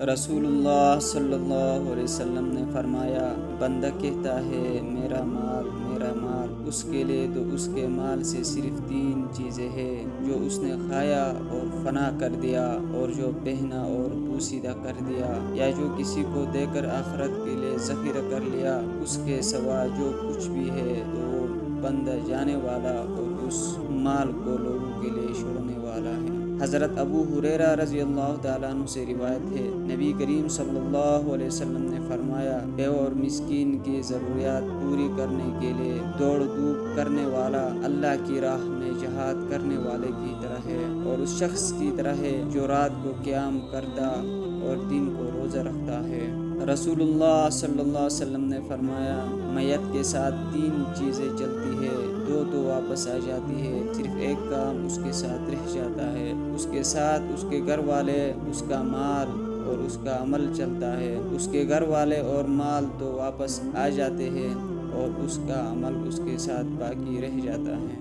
رسول اللہ صلی اللہ علیہ وسلم نے فرمایا، بندہ کہتا ہے میرا مال میرا مال، اس کے لیے تو اس کے مال سے صرف 3 چیزیں ہیں، جو اس نے کھایا اور فنا کر دیا، اور جو پہنا اور پوسیدہ کر دیا، یا جو کسی کو دے کر آخرت کے لیے ذخیرہ کر لیا۔ اس کے سوا جو کچھ بھی ہے تو وہ بندہ جانے والا اور اس مال کو لوگوں کے لیے چھوڑنے والا ہے۔ حضرت ابو ہریرہ رضی اللہ تعالیٰ عنہ سے روایت ہے، نبی کریم صلی اللہ علیہ وسلم نے فرمایا، بیوہ اور مسکین کی ضروریات پوری کرنے کے لیے دوڑ دھوپ کرنے والا اللہ کی راہ میں جہاد کرنے والے کی طرح ہے، اور اس شخص کی طرح ہے جو رات کو قیام کرتا اور دن کو روزہ رکھتا ہے۔ رسول اللہ صلی اللہ علیہ وسلم نے فرمایا، میت کے ساتھ 3 چیزیں چلتی ہے، 2 تو واپس آ جاتی ہے، صرف ایک کام اس کے ساتھ رہ جاتا ہے۔ اس کے ساتھ اس کے گھر والے، اس کا مال اور اس کا عمل چلتا ہے۔ اس کے گھر والے اور مال تو واپس آ جاتے ہیں، اور اس کا عمل اس کے ساتھ باقی رہ جاتا ہے۔